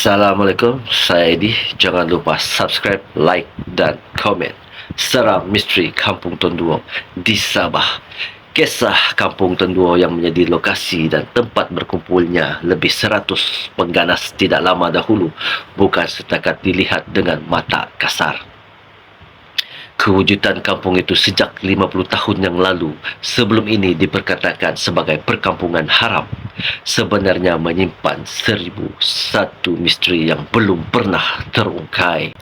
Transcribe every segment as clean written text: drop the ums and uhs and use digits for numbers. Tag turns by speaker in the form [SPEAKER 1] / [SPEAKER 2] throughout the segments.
[SPEAKER 1] Assalamualaikum, saya Edi. Jangan lupa subscribe, like dan komen. Seram Misteri Kampung Tonduo di Sabah. Kisah Kampung Tonduo yang menjadi lokasi dan tempat berkumpulnya lebih 100 pengganas tidak lama dahulu bukan setakat dilihat dengan mata kasar. Kewujudan kampung itu sejak 50 tahun yang lalu sebelum ini diperkatakan sebagai perkampungan haram. Sebenarnya menyimpan 1001 misteri yang belum pernah terungkai.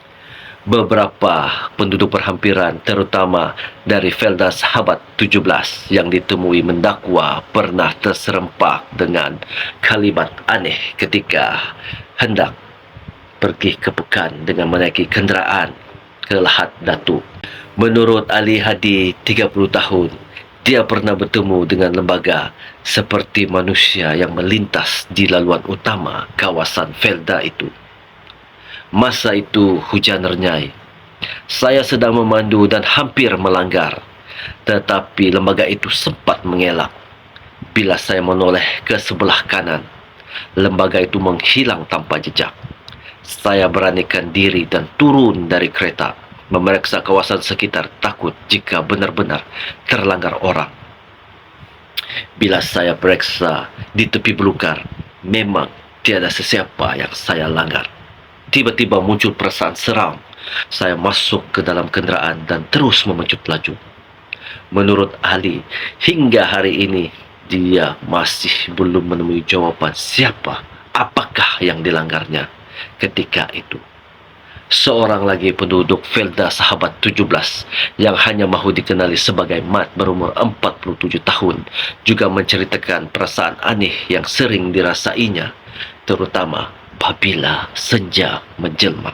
[SPEAKER 1] Beberapa penduduk perhampiran terutama dari Felda Sahabat 17 yang ditemui mendakwa pernah terserempak dengan kalimat aneh ketika hendak pergi ke pekan dengan menaiki kenderaan ke Lahad Datu. Menurut Ali Hadi, 30 tahun, dia pernah bertemu dengan lembaga seperti manusia yang melintas di laluan utama kawasan Felda itu. Masa itu hujan renyai. Saya sedang memandu dan hampir melanggar, tetapi lembaga itu sempat mengelak. Bila saya menoleh ke sebelah kanan, lembaga itu menghilang tanpa jejak. Saya beranikan diri dan turun dari kereta, memeriksa kawasan sekitar takut jika benar-benar terlanggar orang. Bila saya periksa di tepi belukar, memang tiada sesiapa yang saya langgar. Tiba-tiba muncul perasaan seram. Saya masuk ke dalam kenderaan dan terus memencut laju. Menurut Ali, hingga hari ini dia masih belum menemui jawaban apakah yang dilanggarnya ketika itu. Seorang lagi penduduk Felda Sahabat 17 yang hanya mahu dikenali sebagai Mat berumur 47 tahun juga menceritakan perasaan aneh yang sering dirasainya, terutama apabila senja menjelma.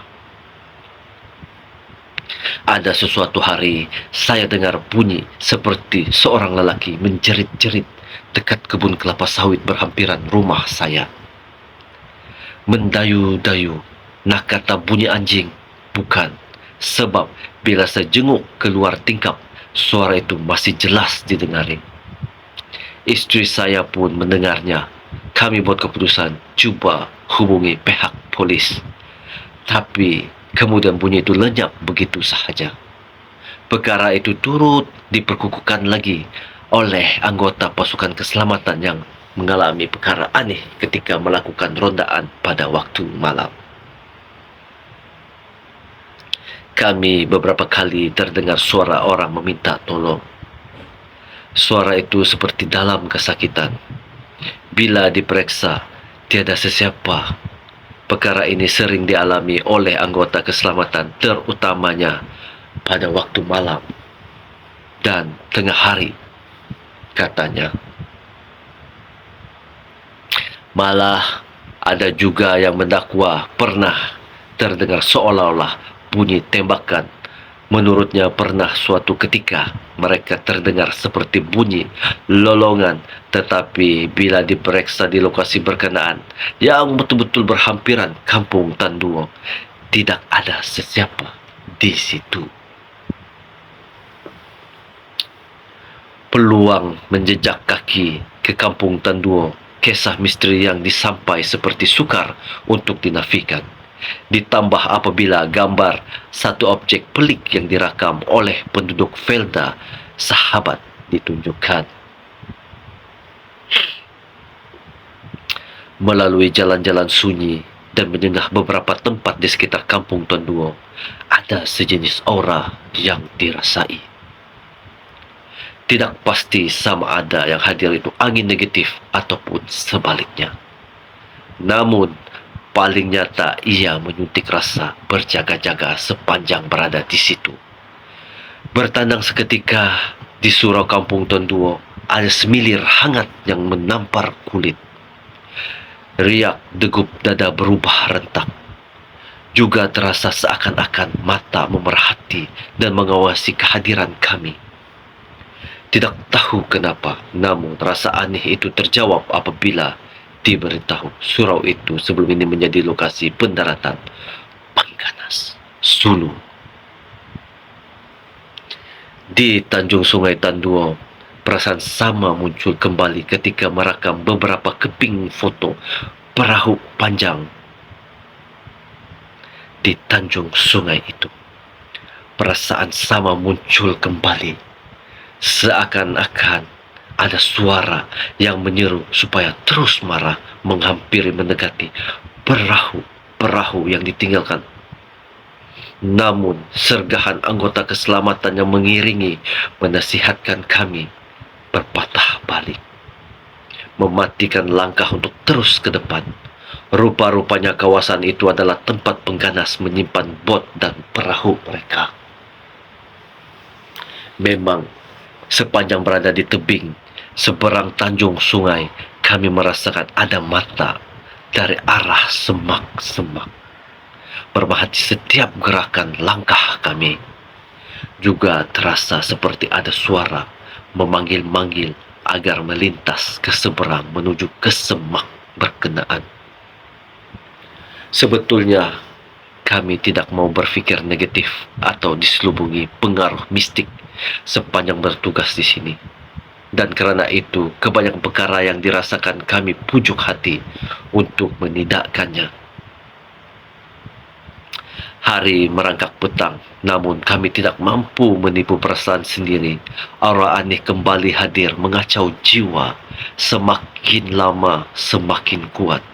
[SPEAKER 1] Ada sesuatu hari saya dengar bunyi seperti seorang lelaki menjerit-jerit dekat kebun kelapa sawit berhampiran rumah saya. Mendayu-dayu. Nak kata bunyi anjing? Bukan. Sebab bila saya jenguk keluar tingkap, suara itu masih jelas didengari. Isteri saya pun mendengarnya. Kami buat keputusan cuba hubungi pihak polis. Tapi kemudian bunyi itu lenyap begitu sahaja. Perkara itu turut diperkukuhkan lagi oleh anggota pasukan keselamatan yang mengalami perkara aneh ketika melakukan rondaan pada waktu malam. Kami beberapa kali terdengar suara orang meminta tolong. Suara itu seperti dalam kesakitan. Bila diperiksa, tiada sesiapa. Perkara ini sering dialami oleh anggota keselamatan, terutamanya pada waktu malam dan tengah hari, katanya. Malah ada juga yang mendakwa pernah terdengar seolah-olah bunyi tembakan. Menurutnya pernah suatu ketika mereka terdengar seperti bunyi lolongan, tetapi bila diperiksa di lokasi berkenaan yang betul-betul berhampiran Kampung Tanduo, tidak ada sesiapa di situ. Peluang menjejak kaki ke Kampung Tanduo, kisah misteri yang disampai seperti sukar untuk dinafikan. Ditambah apabila gambar satu objek pelik yang dirakam oleh penduduk Felda Sahabat ditunjukkan. Melalui jalan-jalan sunyi dan menyenggah beberapa tempat di sekitar Kampung Tonduo, ada sejenis aura yang dirasai. Tidak pasti sama ada yang hadir itu angin negatif ataupun sebaliknya. Namun paling nyata ia menyuntik rasa berjaga-jaga sepanjang berada di situ. Bertandang seketika di surau Kampung Tonduo ada semilir hangat yang menampar kulit. Riak degup dada berubah rentak. Juga terasa seakan-akan mata memerhati dan mengawasi kehadiran kami. Tidak tahu kenapa, namun rasa aneh itu terjawab apabila diberitahu surau itu sebelum ini menjadi lokasi pendaratan pengganas Sulu. Di Tanjung Sungai Tanduo, perasaan sama muncul kembali ketika merakam beberapa keping foto perahu panjang di Tanjung Sungai itu. Perasaan sama muncul kembali, seakan-akan ada suara yang menyeru supaya terus marah menghampiri mendekati perahu yang ditinggalkan. Namun sergahan anggota keselamatan yang mengiringi menasihatkan kami berpatah balik, mematikan langkah untuk terus ke depan. Rupa-rupanya kawasan itu adalah tempat pengganas menyimpan bot dan perahu mereka. Memang sepanjang berada di tebing seberang Tanjung Sungai, kami merasakan ada mata dari arah semak-semak mermahati setiap gerakan langkah kami. Juga terasa seperti ada suara memanggil-manggil agar melintas ke seberang menuju ke semak berkenaan. Sebetulnya kami tidak mau berpikir negatif atau diselubungi pengaruh mistik sepanjang bertugas di sini. Dan karena itu, kebanyakan perkara yang dirasakan kami pujuk hati untuk menidakkannya. Hari merangkak petang, namun kami tidak mampu menipu perasaan sendiri. Aura aneh kembali hadir mengacau jiwa, semakin lama semakin kuat.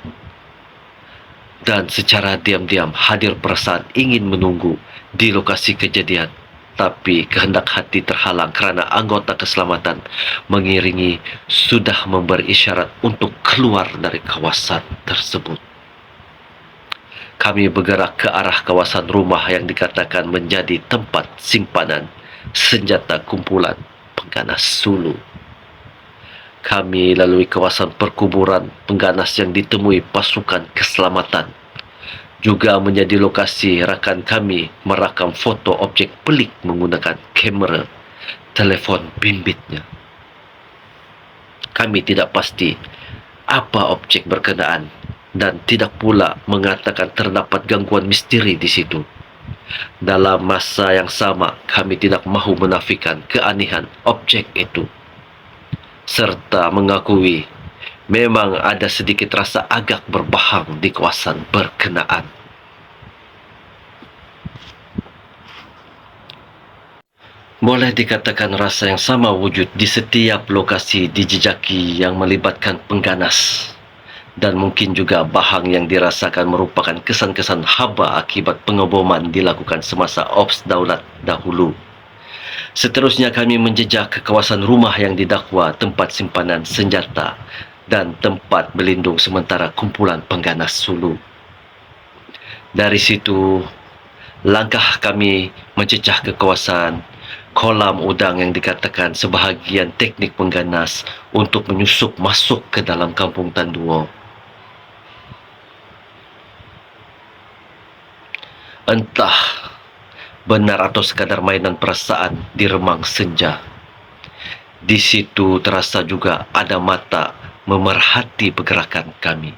[SPEAKER 1] Dan secara diam-diam hadir perasaan ingin menunggu di lokasi kejadian. Tapi kehendak hati terhalang kerana anggota keselamatan mengiringi sudah memberi isyarat untuk keluar dari kawasan tersebut. Kami bergerak ke arah kawasan rumah yang dikatakan menjadi tempat simpanan senjata kumpulan pengganas Sulu. Kami lalui kawasan perkuburan pengganas yang ditemui pasukan keselamatan. Juga menjadi lokasi rakan kami merakam foto objek pelik menggunakan kamera telefon bimbitnya. Kami tidak pasti apa objek berkenaan dan tidak pula mengatakan terdapat gangguan misteri di situ. Dalam masa yang sama, kami tidak mahu menafikan keanehan objek itu, serta mengakui memang ada sedikit rasa agak berbahang di kawasan berkenaan. Boleh dikatakan rasa yang sama wujud di setiap lokasi dijejaki yang melibatkan pengganas. Dan mungkin juga bahang yang dirasakan merupakan kesan-kesan haba akibat pengeboman dilakukan semasa Ops Daulat dahulu. Seterusnya kami menjejak ke kawasan rumah yang didakwa tempat simpanan senjata dan tempat berlindung sementara kumpulan pengganas Sulu. Dari situ, langkah kami mencecah ke kawasan kolam udang yang dikatakan sebahagian teknik pengganas untuk menyusup masuk ke dalam kampung Tanduo. Entah benar atau sekadar mainan perasaan di remang senja. Di situ terasa juga ada mata memerhati pergerakan kami.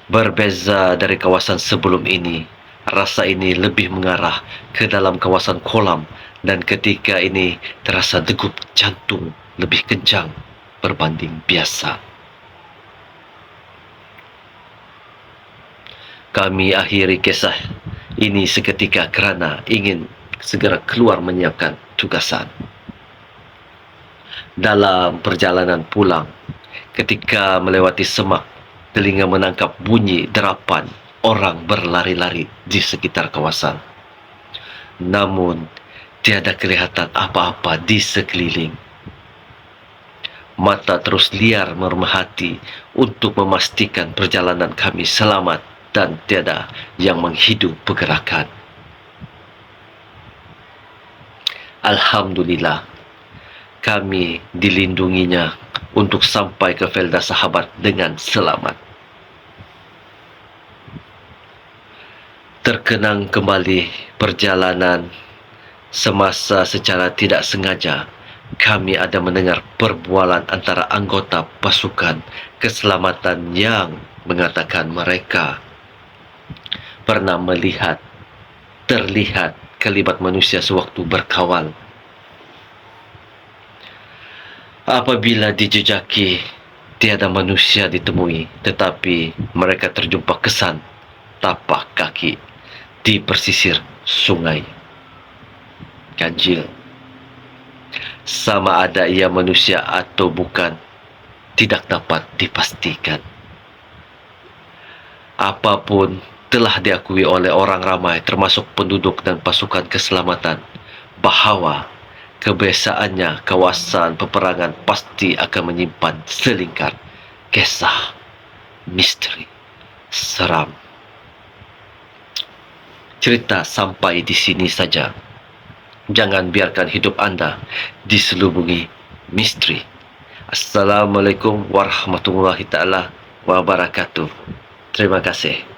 [SPEAKER 1] Berbeza dari kawasan sebelum ini, rasa ini lebih mengarah ke dalam kawasan kolam dan ketika ini terasa degup jantung lebih kencang berbanding biasa. Kami akhiri kisah ini seketika kerana ingin segera keluar menyiapkan tugasan. Dalam perjalanan pulang, ketika melewati semak, telinga menangkap bunyi derapan orang berlari-lari di sekitar kawasan. Namun, tiada kelihatan apa-apa di sekeliling. Mata terus liar mermahati untuk memastikan perjalanan kami selamat dan tiada yang menghidu pergerakan. Alhamdulillah, kami dilindunginya untuk sampai ke Felda Sahabat dengan selamat. Terkenang kembali perjalanan semasa secara tidak sengaja kami ada mendengar perbualan antara anggota pasukan keselamatan yang mengatakan mereka pernah terlihat kelibat manusia sewaktu berkawal. Apabila dijejaki, tiada manusia ditemui, tetapi mereka terjumpa kesan tapak kaki di pesisir sungai ganjil. Sama ada ia manusia atau bukan, tidak dapat dipastikan. Apapun telah diakui oleh orang ramai termasuk penduduk dan pasukan keselamatan bahawa kebiasaannya kawasan peperangan pasti akan menyimpan selingkar kisah misteri seram. Cerita sampai di sini saja. Jangan biarkan hidup anda diselubungi misteri. Assalamualaikum warahmatullahi taala wabarakatuh. Terima kasih.